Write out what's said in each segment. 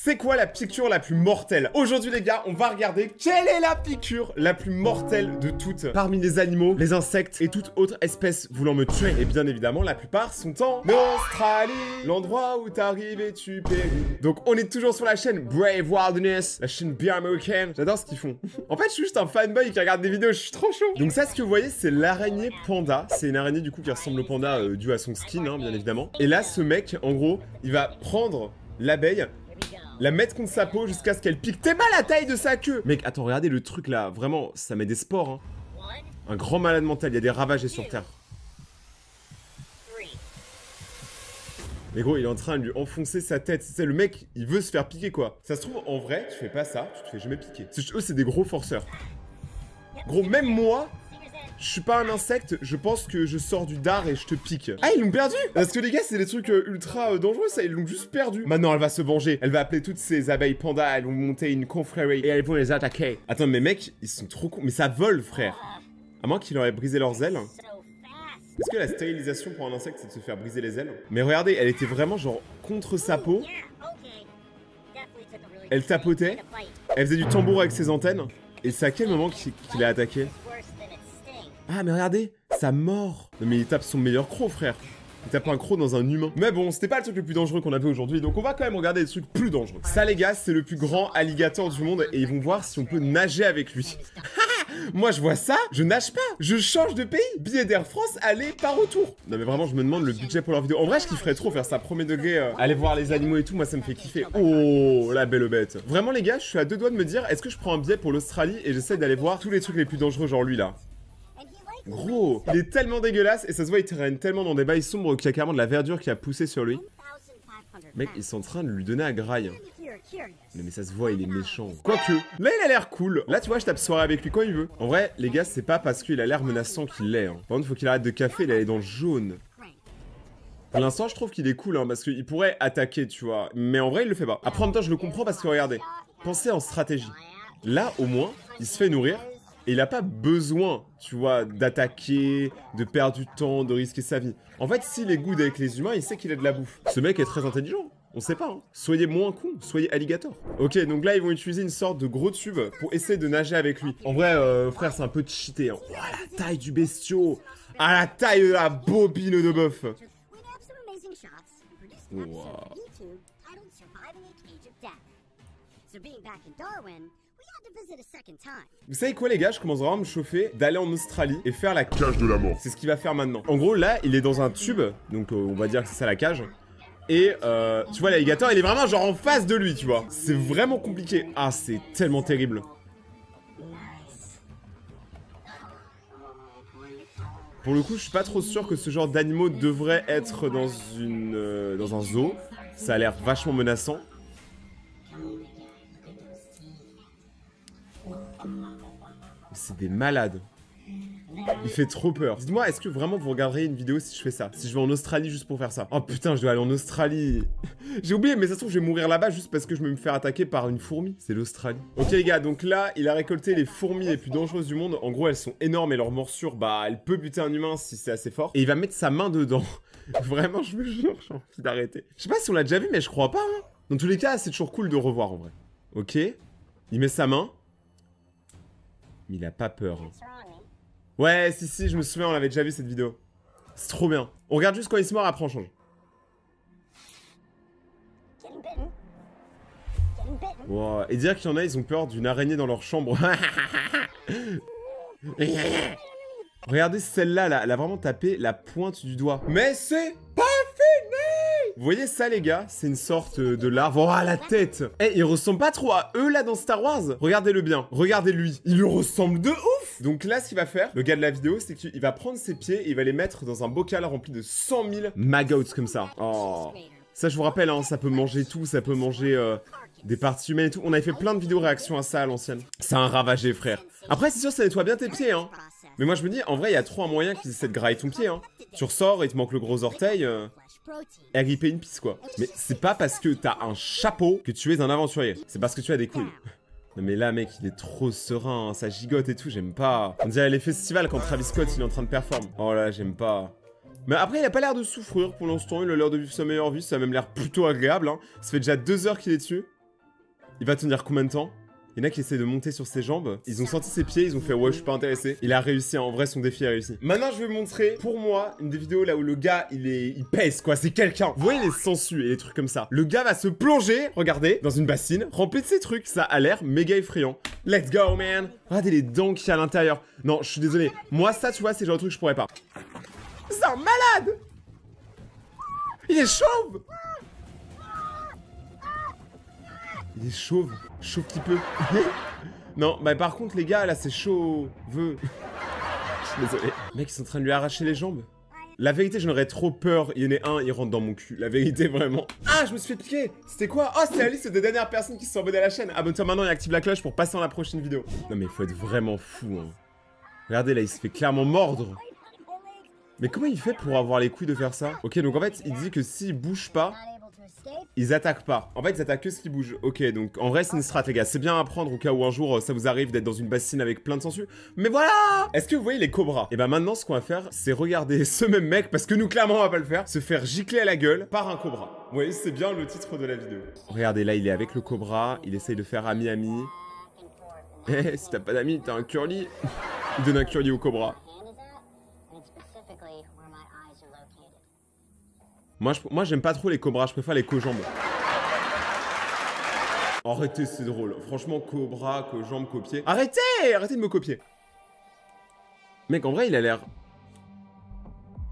C'est quoi la piqûre la plus mortelle? Aujourd'hui les gars, on va regarder quelle est la piqûre la plus mortelle de toutes parmi les animaux, les insectes et toute autre espèce voulant me tuer. Et bien évidemment, la plupart sont en Australie, l'endroit où t'arrives et tu péris. Donc on est toujours sur la chaîne Brave Wilderness, la chaîne bien américaine. J'adore ce qu'ils font. En fait, je suis juste un fanboy qui regarde des vidéos, je suis trop chaud. Donc ça, ce que vous voyez, c'est l'araignée panda. C'est une araignée du coup qui ressemble au panda dû à son skin, hein, bien évidemment. Et là, ce mec, en gros, il va prendre l'abeille, la mettre contre sa peau jusqu'à ce qu'elle pique tellement la taille de sa queue. Mec, attends, regardez le truc là, vraiment, ça met des spores, hein. Un grand malade mental, il y a des ravagés sur Terre. Mais gros, il est en train de lui enfoncer sa tête. C'est le mec, il veut se faire piquer quoi. Ça se trouve, en vrai, tu fais pas ça, tu te fais jamais piquer. Eux, c'est des gros forceurs. Gros, même moi, je suis pas un insecte, je pense que je sors du dard et je te pique. Ah, ils l'ont perdu! Parce que les gars, c'est des trucs ultra dangereux, ça, ils l'ont juste perdu. Maintenant, elle va se venger. Elle va appeler toutes ces abeilles pandas, elles vont monter une confrérie et elles vont les attaquer. Attends, mais mec, ils sont trop cons. Mais ça vole, frère. À moins qu'il leur ait brisé leurs ailes. Est-ce que la stérilisation pour un insecte, c'est de se faire briser les ailes? Mais regardez, elle était vraiment genre contre sa peau. Elle tapotait. Elle faisait du tambour avec ses antennes. Et c'est à quel moment qu'il a attaqué? Ah, mais regardez, ça mord. Non, mais il tape son meilleur croc, frère. Il tape un croc dans un humain. Mais bon, c'était pas le truc le plus dangereux qu'on avait aujourd'hui. Donc on va quand même regarder des trucs plus dangereux. Ça, les gars, c'est le plus grand alligator du monde. Et ils vont voir si on peut nager avec lui. Moi, je vois ça, je nage pas. Je change de pays. Billet d'Air France, aller par retour. Non, mais vraiment, je me demande le budget pour leur vidéo. En vrai, je kifferais trop faire ça. Premier degré, aller voir les animaux et tout. Moi, ça me fait kiffer. Oh, la belle bête. Vraiment, les gars, je suis à deux doigts de me dire, est-ce que je prends un billet pour l'Australie et j'essaie d'aller voir tous les trucs les plus dangereux, genre lui là. Gros, il est tellement dégueulasse et ça se voit, il traîne tellement dans des bails sombres qu'il y a carrément de la verdure qui a poussé sur lui. Mec, ils sont en train de lui donner à graille. Non mais ça se voit, il est méchant. Quoique, là il a l'air cool. Là tu vois, je tape soirée avec lui quand il veut. En vrai, les gars, c'est pas parce qu'il a l'air menaçant qu'il l'est. Hein. Par contre, faut qu'il arrête de café, il est dans le jaune. Pour l'instant, je trouve qu'il est cool, hein, parce qu'il pourrait attaquer, tu vois. Mais en vrai, il le fait pas. Après, en même temps, je le comprends parce que regardez, pensez en stratégie. Là, au moins, il se fait nourrir. Et il a pas besoin, tu vois, d'attaquer, de perdre du temps, de risquer sa vie. En fait, s'il est good avec les humains, il sait qu'il a de la bouffe. Ce mec est très intelligent. On sait pas, hein. Soyez moins con, soyez alligator. Ok, donc là, ils vont utiliser une sorte de gros tube pour essayer de nager avec lui. En vrai, frère, c'est un peu cheaté, hein. Oh, la taille du bestiau. Ah, la taille de la bobine de bœuf. Wow. Vous savez quoi les gars, je commence vraiment à me chauffer d'aller en Australie et faire la cage de la mort. C'est ce qu'il va faire maintenant. En gros là, il est dans un tube, donc on va dire que c'est ça la cage. Et tu vois l'alligator, il est vraiment genre en face de lui, tu vois. C'est vraiment compliqué. Ah, c'est tellement terrible. Pour le coup, je suis pas trop sûr que ce genre d'animaux devrait être dans un zoo. Ça a l'air vachement menaçant. C'est des malades. Il fait trop peur. Dites-moi, est-ce que vraiment vous regarderiez une vidéo si je fais ça? Si je vais en Australie juste pour faire ça? Oh putain, je dois aller en Australie. J'ai oublié, mais ça se trouve, je vais mourir là-bas juste parce que je vais me faire attaquer par une fourmi. C'est l'Australie. Ok les gars, donc là, il a récolté les fourmis les plus dangereuses du monde. En gros, elles sont énormes et leur morsure, bah, elle peut buter un humain si c'est assez fort. Et il va mettre sa main dedans. Vraiment, je me jure, j'ai envie d'arrêter. Je sais pas si on l'a déjà vu, mais je crois pas, hein. Dans tous les cas, c'est toujours cool de revoir en vrai. Ok. Il met sa main. Mais il a pas peur. Hein. Ouais, si, je me souviens, on avait déjà vu cette vidéo. C'est trop bien. On regarde juste quand il se mord, après on change. Wow. Et dire qu'il y en a, ils ont peur d'une araignée dans leur chambre. Regardez celle-là, là, elle a vraiment tapé la pointe du doigt. Mais c'est pas fini! Vous voyez ça les gars? C'est une sorte de larve. Oh la tête! Eh, il ressemble pas trop à eux là dans Star Wars? Regardez-le bien, regardez lui. Il lui ressemble de ouf! Donc là, ce qu'il va faire, le gars de la vidéo, c'est qu'il va prendre ses pieds et il va les mettre dans un bocal rempli de 100 000 maggots comme ça. Oh. Ça, je vous rappelle, hein, ça peut manger tout, ça peut manger des parties humaines et tout. On avait fait plein de vidéos réactions à ça à l'ancienne. C'est un ravagé, frère. Après, c'est sûr, ça nettoie bien tes pieds, hein. Mais moi, je me dis, en vrai, il y a trop un moyen qu'ils essaient de grailler ton pied, hein. Tu ressors, il te manque le gros orteil. Et agripper une pisse quoi. Mais c'est pas parce que t'as un chapeau que tu es un aventurier. C'est parce que tu as des couilles. Non mais là mec, il est trop serein, hein, ça gigote et tout, j'aime pas. On dirait les festivals quand Travis Scott il est en train de performer. Oh là, j'aime pas. Mais après, il a pas l'air de souffrir pour l'instant, il a l'air de vivre sa meilleure vie, ça a même l'air plutôt agréable, hein. Ça fait déjà 2 heures qu'il est dessus. Il va tenir combien de temps? Il y en a qui essaient de monter sur ses jambes. Ils ont senti ses pieds, ils ont fait ouais, je suis pas intéressé. Il a réussi, en vrai, son défi a réussi. Maintenant, je vais vous montrer, pour moi, une des vidéos là où le gars, il pèse, quoi. C'est quelqu'un. Vous voyez les sangsues et les trucs comme ça. Le gars va se plonger, regardez, dans une bassine, remplie de ces trucs. Ça a l'air méga effrayant. Let's go, man. Regardez les dents qu'il y a à l'intérieur. Non, je suis désolé. Moi, ça, tu vois, c'est le genre de truc que je pourrais pas. C'est un malade. Il est chauve. Il est chauve. Chauve petit peu. Non, bah par contre les gars, là c'est chaud. Je suis désolé. Mec, ils sont en train de lui arracher les jambes. La vérité, j'en aurais trop peur. Il y en a un, il rentre dans mon cul. La vérité, vraiment. Ah, je me suis fait piquer. C'était quoi? Oh, c'est la liste des dernières personnes qui se sont abonnées à la chaîne. Abonne-toi maintenant et active la cloche pour passer dans la prochaine vidéo. Non mais il faut être vraiment fou, hein. Regardez là, il se fait clairement mordre. Mais comment il fait pour avoir les couilles de faire ça? Ok, donc en fait, il dit que s'il bouge pas, ils attaquent pas. En fait, ils attaquent que ce qui bouge. Ok, donc en vrai, c'est une strat, les gars. C'est bien à apprendre au cas où un jour ça vous arrive d'être dans une bassine avec plein de sangsues. Mais voilà! Est-ce que vous voyez les cobras? Et bah maintenant, ce qu'on va faire, c'est regarder ce même mec, parce que nous, clairement, on va pas le faire, se faire gicler à la gueule par un cobra. Vous voyez, c'est bien le titre de la vidéo. Regardez, là, il est avec le cobra. Il essaye de faire ami-ami. Eh, si t'as pas d'amis, t'as un curly. Il donne un curly au cobra. Moi j'aime pas trop les cobras, je préfère les cojambes. Arrêtez, c'est drôle. Franchement, cobra, cojambes, copier. Arrêtez! Arrêtez de me copier. Mec, en vrai, il a l'air...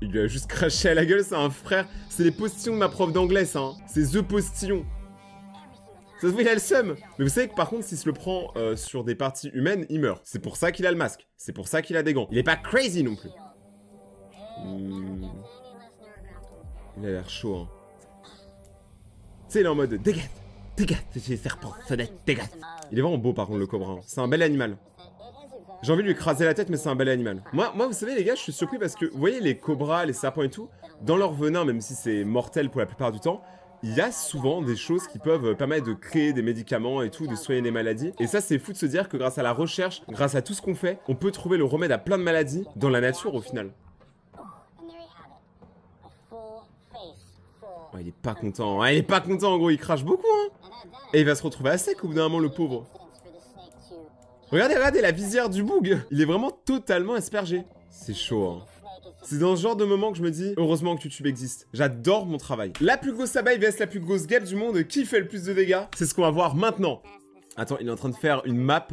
Il lui a juste craché à la gueule, c'est un frère. C'est les postillons de ma prof d'anglais, ça. Hein. C'est The Postillon. Ça se voit, il a le seum. Mais vous savez que par contre, s'il se le prend sur des parties humaines, il meurt. C'est pour ça qu'il a le masque. C'est pour ça qu'il a des gants. Il est pas crazy non plus. Il a l'air chaud, hein. Tu sais, il est en mode dégage, dégage, c'est serpent, sonnette, dégage. Il est vraiment beau par contre, le cobra. Hein. C'est un bel animal. J'ai envie de lui écraser la tête, mais c'est un bel animal. Moi, vous savez, les gars, je suis surpris parce que, vous voyez, les cobras, les serpents et tout, dans leur venin, même si c'est mortel pour la plupart du temps, il y a souvent des choses qui peuvent permettre de créer des médicaments et tout, de soigner des maladies. Et ça, c'est fou de se dire que grâce à la recherche, grâce à tout ce qu'on fait, on peut trouver le remède à plein de maladies dans la nature au final. Oh, il est pas content, hein. Il est pas content en gros, il crache beaucoup hein. Et il va se retrouver à sec au bout d'un moment le pauvre. Regardez la visière du boug. Il est vraiment totalement aspergé. C'est chaud hein. C'est dans ce genre de moment que je me dis, heureusement que YouTube existe. J'adore mon travail. La plus grosse abeille vs la plus grosse guêpe du monde, qui fait le plus de dégâts? C'est ce qu'on va voir maintenant. Attends, il est en train de faire une map.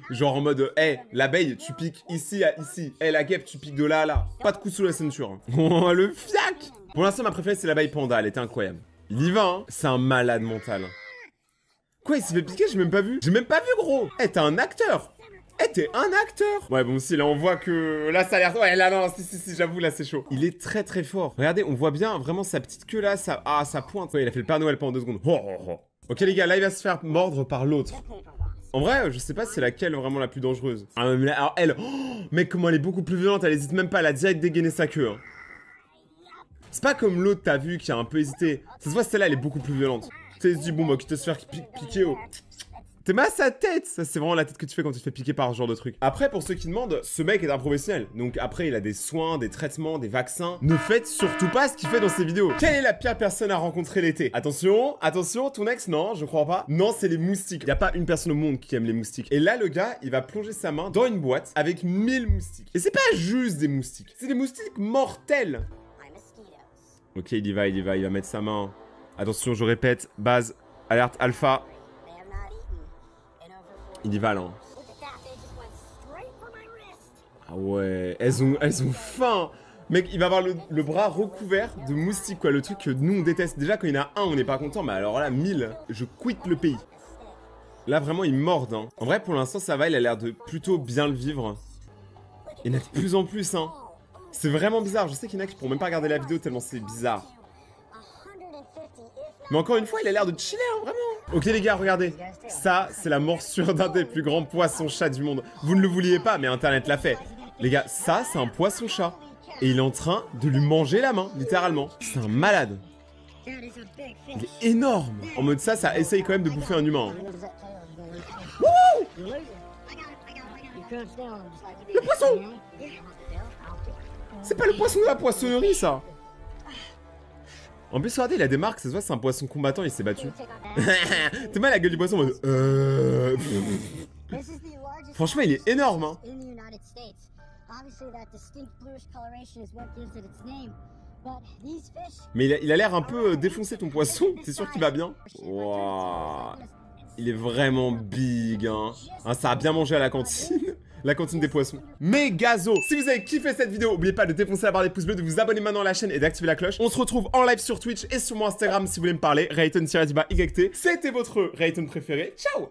Genre en mode, hey, l'abeille, tu piques ici à ici. Hey, la guêpe, tu piques de là à là. Pas de coup sous la ceinture. Oh, le fiac! Pour l'instant, ma préférée, c'est l'abeille panda. Elle était incroyable. Il y va, hein. C'est un malade mental. Quoi, il s'est fait piquer? J'ai même pas vu. J'ai même pas vu, gros. Eh, t'es un acteur. Eh, t'es un acteur. Ouais, bon, si, là, on voit que... Là, ça a l'air... Ouais, là, non, si, j'avoue, là, c'est chaud. Il est très, très fort. Regardez, on voit bien vraiment sa petite queue, là. Ah, sa pointe. Ouais, il a fait le Père Noël pendant 2 secondes. Oh, oh, oh. Ok, les gars, là, il va se faire mordre par l'autre. En vrai, je sais pas c'est laquelle vraiment la plus dangereuse. Alors, elle... Oh, mec, comment elle est beaucoup plus violente. Elle hésite même pas. Elle a direct dégainé sa queue, hein. C'est pas comme l'autre, t'as vu, qui a un peu hésité. Ça se voit, celle-là, elle est beaucoup plus violente. Tu sais, il se dit, bon, bah, quitte à se faire piquer, oh. T'es mal à sa tête. Ça, c'est vraiment la tête que tu fais quand tu te fais piquer par ce genre de truc. Après, pour ceux qui demandent, ce mec est un professionnel. Donc après, il a des soins, des traitements, des vaccins. Ne faites surtout pas ce qu'il fait dans ses vidéos. Quelle est la pire personne à rencontrer l'été? Attention, attention, ton ex, non, je crois pas. Non, c'est les moustiques. Y a pas une personne au monde qui aime les moustiques. Et là, le gars, il va plonger sa main dans une boîte avec 1000 moustiques. Et c'est pas juste des moustiques. C'est des moustiques mortels. Ok, il y va, il va mettre sa main. Attention, je répète, base, alerte, alpha. Il y va, là. Ah ouais, elles ont faim. Mec, il va avoir le bras recouvert de moustiques, quoi. Le truc que nous, on déteste. Déjà, quand il y en a un, on n'est pas content. Mais alors là, 1000, je quitte le pays. Là, vraiment, ils mordent, hein. En vrai, pour l'instant, ça va. Il a l'air de plutôt bien le vivre. Il y en a de plus en plus, hein. C'est vraiment bizarre. Je sais qu'il y en a qui pourront même pas regarder la vidéo tellement c'est bizarre. Mais encore une fois, il a l'air de chiller, hein, vraiment. Ok les gars, regardez. Ça, c'est la morsure d'un des plus grands poissons-chats du monde. Vous ne le vouliez pas, mais Internet l'a fait. Les gars, ça, c'est un poisson-chat. Et il est en train de lui manger la main, littéralement. C'est un malade. Il est énorme. En mode ça essaye quand même de bouffer un humain. Hein. Le poisson! C'est pas le poisson de la poissonnerie, ça! En plus, regardez, il a des marques, ça se voit, c'est un poisson combattant, il s'est battu. T'es mal la gueule du poisson en mode Franchement, il est énorme, hein. Mais il a l'air un peu défoncé, ton poisson. C'est sûr qu'il va bien. Waouh. Il est vraiment big, hein. Ah, ça a bien mangé à la cantine. La cantine des poissons. Mais gazo, si vous avez kiffé cette vidéo, n'oubliez pas de défoncer la barre des pouces bleus, de vous abonner maintenant à la chaîne et d'activer la cloche. On se retrouve en live sur Twitch et sur mon Instagram si vous voulez me parler. Rayton-YT. C'était votre Rayton préféré. Ciao.